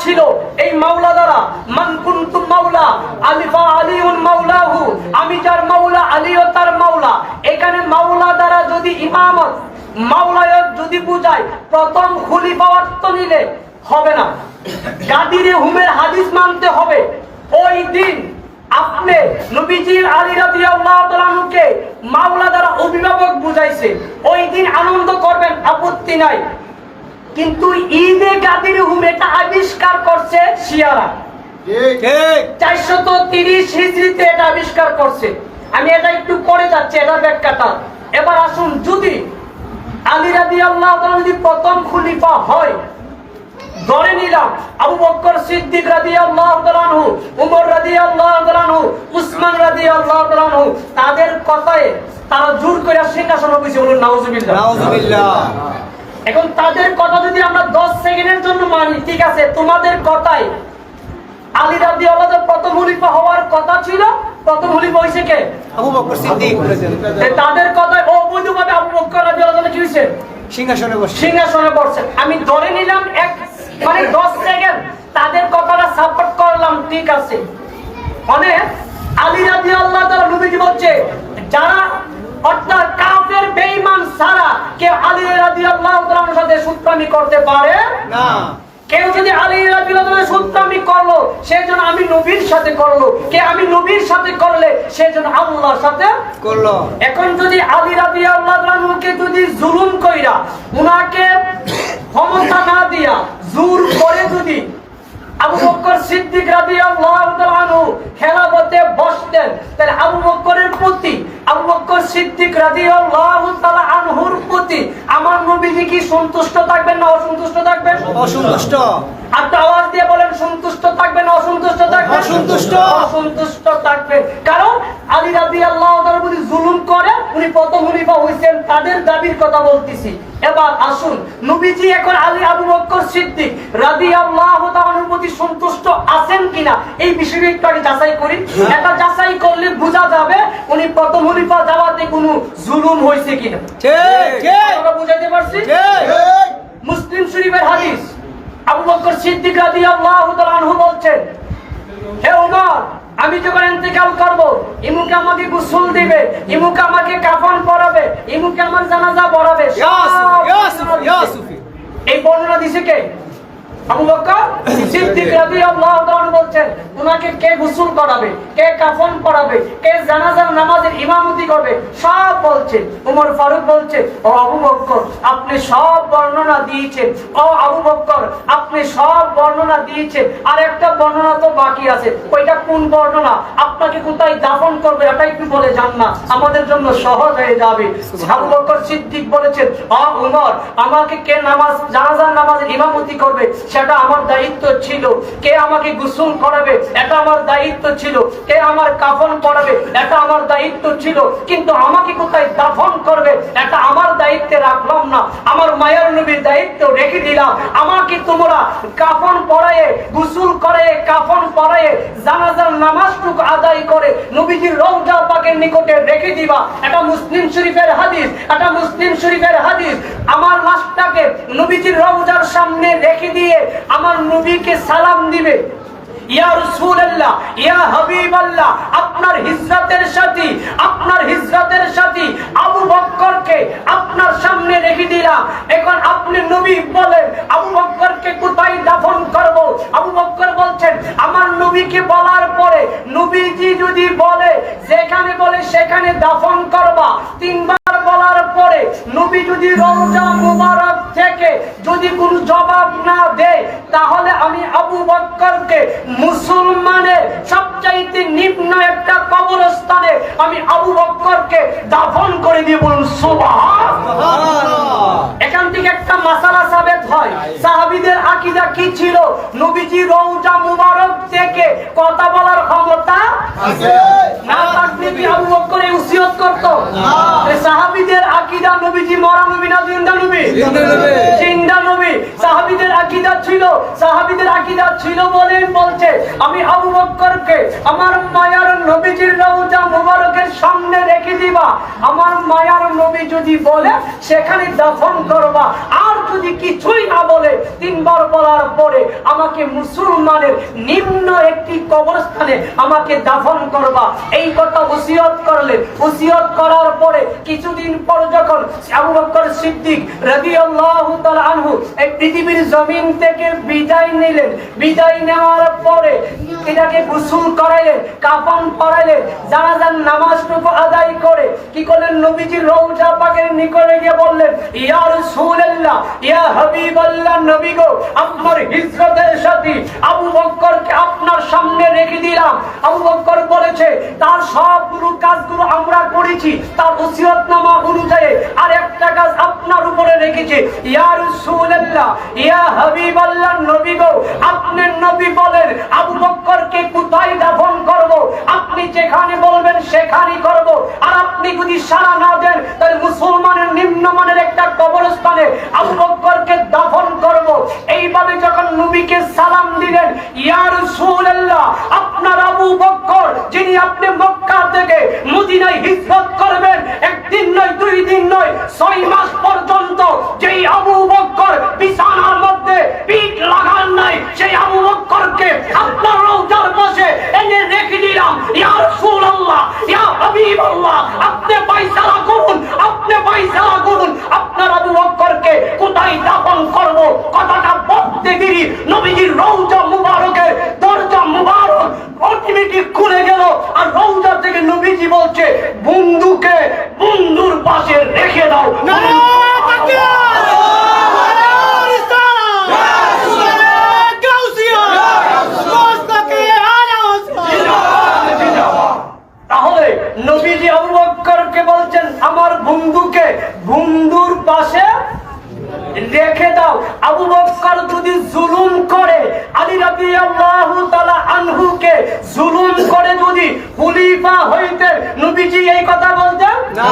ছিল এই মাওলা দ্বারা মান কুনতু মাওলা আলিফা আলিউন মাওলাহু, আমি যার মাওলা আলীও তার মাওলা। এখানে মাওলা দ্বারা যদি ইমামত মাওলায়ত যদি বুঝায় প্রথম খলিফা অর্থ নিলে হবে না, গাদিরে হুমের হাদিস মানতে হবে। ওই দিন আপনি নবীজির আলী রাদিয়াল্লাহু তাআলা আনহুকে মাওলা দ্বারা অভিভাবক বুঝাইছে, ওই দিন আনন্দ করবেন, আপত্তি নাই। কিন্তু ঈদে গাদিরে হুম এটা আবিষ্কার করছে শিয়ারা, ঠিক 430 হিজরিতে এটা আবিষ্কার করছে। আমি এটা একটু করে যাচ্ছি, এটা ব্যাখ্যাটা। এবার আসুন, যদি আলী রাদিয়াল্লাহু তাআলা যদি প্রথম খলিফা হয়, ধরে নিলাম আবু বকর সিদ্দিক রাদিয়াল্লাহু তাআলা আনহু, উমর রাদিয়াল্লাহু তাআলা আনহু, উসমান রাদিয়াল্লাহু তাআলা আনহু, তাদের কথায় তারা জোর করে সিংহাসনে বসে, বলুন নাউজুবিল্লাহ নাউজুবিল্লাহ। এখন তাদের কথা যদি আমরা 10 সেকেন্ডের জন্য মানি, ঠিক আছে, তোমাদের কথায় আলী রাদিয়াল্লাহু তাআলা প্রথম খলিফা হওয়ার কথা ছিল, প্রথম খলিফা হইছে কে? আবু বকর সিদ্দিক। তাদের কথায় অবৈধভাবে আবু বকর রাদিয়াল্লাহু তাআলা কি হইছে? সিংহাসনে বসছেন। আমি ধরে নিলাম মানে 10 সেকেন্ড তাদের কথাটা সাপোর্ট করলাম, ঠিক আছে। মানে আলী রাদিয়াল্লাহু তাআলা নবীজি বলছে, যারা অর্থাৎ কাফের বেঈমান ছাড়া কেউ আলী রাদিয়াল্লাহু তাআলার সাথে সুত্রামি করতে পারে না। কেউ যদি আলী রাদিয়াল্লাহু তাআলার সুত্রামি করলো, সেজন্য আমি নবীর সাথে করলো, কে আমি নবীর সাথে করলে সেজন্য আল্লাহর সাথে করলো। এখন যদি আলী রাদিয়াল্লাহু তাআলাকে যদি জুলুম কইরা, উনাকে ক্ষমতা না দিয়া জোর করে যদি আবু বকর সিদ্দিক রাদিয়াল্লাহু তাআলা আনহু খেলাফতে বসতেন, তাহলে আবু বকরের প্রতি, আবু বকর সিদ্দিক রাদিয়াল্লাহু তাআলা আনহুর প্রতি আমার নবীজি কি সন্তুষ্ট থাকবেন না অসন্তুষ্ট থাকবেন? অসন্তুষ্ট। আপনি আওয়াজ দিয়ে বলেন, সন্তুষ্ট থাকবেন না অসন্তুষ্ট থাকবেন? অসন্তুষ্ট। অসন্তুষ্ট থাকবেন, কারণ আলী রাদিয়াল্লাহু তাআলার প্রতি জুলুম করে উনি প্রথম খলিফা হইছেন, তাদের দাবির কথা বলতেছি। এবার আসুন, নবীজি এখন আলী আবু বকর সিদ্দিক রাদিয়াল্লাহু তাআলার প্রতি সন্তুষ্ট আছেন কিনা এই বিষয়টা একটু আগে যাচাই করি। এটা যাচাই করলে বোঝা যাবে উনি প্রথম খলিফা যাওয়াতে কোনো জুলুম হয়েছে কিনা। ঠিক ঠিক, আমরা বুঝাইতে পারছি? ঠিক। মুসলিম শরীফের হাদিস, আবু বকর সিদ্দিক রাদিয়াল্লাহু তাআলা আনহু বলছেন, হে ওমর, আমি যখন ইন্তেকাল করব, ইমুকে আমাকে গোসল দিবে, ইমুকে আমাকে কাফন পরাবে, ইমুকে আমার জানাজা পড়াবে। এই বর্ণনা দিছে কে? আবু বকর সিদ্দিক রাদিয়াল্লাহু তাআলা বলছেন, উনাকে কে গোসল করাবে, কে কাফন পরাবে, কে জানাজার নামাজের ইমামতি করবে, সব বলছেন। ওমর ফারুক বলছে, ও আবু বকর, আপনি সব বর্ণনা দিয়েছেন, ও আবু বকর আপনি সব বর্ণনা দিয়েছেন, আর একটা বর্ণনা তো বাকি আছে, ওইটা কোন বর্ণনা, আপনাকে কোথায় দাফন করবে এটা একটু বলে যান না, আমাদের জন্য সহজ হয়ে যাবে। আবু বকর সিদ্দিক বলেছেন, ও ওমর, আমাকে কে নামাজ জানাজার নামাজের ইমামতি করবে সেটা আমার দায়িত্ব ছিল, কে আমাকে গোসল করাবে এটা আমার দায়িত্ব ছিল, কে আমার কাফন পরাবে এটা আমার দায়িত্ব ছিল, কিন্তু আমাকে কোথায় দাফন করবে এটা আমার দায়িত্বে রাখলাম না, আমার মায়ের নবীর দায়িত্ব রেখে দিলাম। আমাকে তোমরা কাফন পরায়ে, গোসল করে, কাফন পরায়ে, জানাজার নামাজটুকু আদায় করে নবীজির রওজা পাকের নিকটে রেখে দিবা। এটা মুসলিম শরীফের হাদিস, এটা মুসলিম শরীফের হাদিস। আমার লাশটাকে নবীজির রওজার সামনে রেখে দিয়ে আমার নবীকে সালাম দিবে, ইয়া রাসূলুল্লাহ, ইয়া হাবিবাল্লাহ, আপনার হিজরতের সাথী, আপনার হিজরতের সাথী আবু বকরকে আপনার সামনে রেখে দিলাম। এখন আপনি নবী বলেন, আবু বকরকে কোথায় দাফন করব? আবু বকর বলছেন, আমার নবীকে বলার পরে নবীজি যদি বলে যেখানে বলে সেখানে দাফন করবা, তিনবার বলার পরে নবী যদি রওজা মুবারক থেকে যদি কোনো জবাব না দেয়, তাহলে আমি আবু বকরকে মুসলমানের সবচাইতে নিম্ন একটা কবরস্থানে আমি আবু বকরকে দাফন করে দিয়ে বলুন সুবহানাল্লাহ। এখান থেকে একটা মাসালা সাবেত হয়, সাহাবীদের আকীদা কি ছিল? নবীজি রওজা মুবারক থেকে কথা বলার ক্ষমতা আছে না থাকলে কি আবু বকর এই ওসিয়ত করত? না। সাহাবীদের আকীদা নবীজি মরা নবী না জিন্দা নবী? জিন্দা নবী। সাহাবীদের আকীদা ছিল, সাহাবীদের আকীদা ছিল বলেই বলছে, আমি আবু বকরকে আমার মায়ার নবীজির রওজা মুবারকের সামনে রেখে দিবা, আমার মায়ার নবী যদি বলে সেখানে দাফন করবা, আর যদি কিছুই না বলে তিনবার বলার পরে আমাকে মুসলমানের নিম্ন একটি কবরস্থানে আমাকে দাফন করবা, এই কথা ওসিয়ত করলেন। ওসিয়ত করার পরে কিছুদিন পর যখন আবু বকর সিদ্দিক রাদিয়াল্লাহু তাআলা আনহু এই পৃথিবীর জমিন থেকে বিদায় নিলেন, বিদায় নেওয়ার পরে এটাকে গোসল করাইলেন, কাফন পরাইলেন, জানাজার নামাজটুকু আদায় করে কি করলেন, নবীজি রওজা পাকের নিকটে গিয়ে বললেন, ইয়া রাসূলুল্লাহ, ইয়া হাবিবাল্লাহ, নবী গো, আপনার হিজরতের সাথী আবু বকরকে আপনার সামনে রেখে দিলাম। আবু বকর বলেছে তার সবগুলো কাজগুলো আমরা করেছি তার ওসিয়তনামা অনুযায়ী, আর একটা কাজ আপনার উপরে রেখেছি। ইয়া রাসূলুল্লাহ, ইয়া হাবিবাল্লাহ, নবী গো, আপনি নবী বলেন আবু বকরকে কোথায় দাফন করব, আপনি যেখানে বলবেন সেখানেই করব, আর আপনি যদি সাড়া না দেন তাহলে মুসলমানের নিম্নমানের একটা কবরস্থানে আবু বকরকে দাফন করব। এইভাবে যখন নবীকে সালাম দিলেন, ইয়া রাসূলুল্লাহ, আপনার আবু বকর যিনি আপনি মক্কা থেকে মদিনায় হিজরত করবেন, একদিন নয়, 2 দিন নয়, 6 মাস পর্যন্ত যেই আবু বকর বিছানার মধ্যে পিঠ লাগান নাই, সেই আবু বকরকে আপনার রওজার পাশে এনে রেখে দিলাম। ইয়া রাসূলুল্লাহ, ইয়া হাবিবাল্লাহ, আপনি ফয়সালা করুন, আপনি ফয়সালা করুন, আপনার আবু বকরকে কোথায় দাফন করব। কথাটা বলতে দেরি নবীজির রওজা মুবারকের দরজা মুবারক অটোমেটিক খুলে গেল, আর রওজা থেকে নবীজি বলছে, বন্ধুকে বন্ধুর পাশে রেখে দাও। তাহলে নবীজি আবু বকরকে বলছেন আমার বন্ধুকে বন্ধুর পাশে রেখে দাও। আবু বকর যদি জুলুম করে, আলী রাদিয়াল্লাহু তাআলা আনহুকে জুলুম করে যদি খলিফা হইতে, নবীজি এই কথা বলতেন না।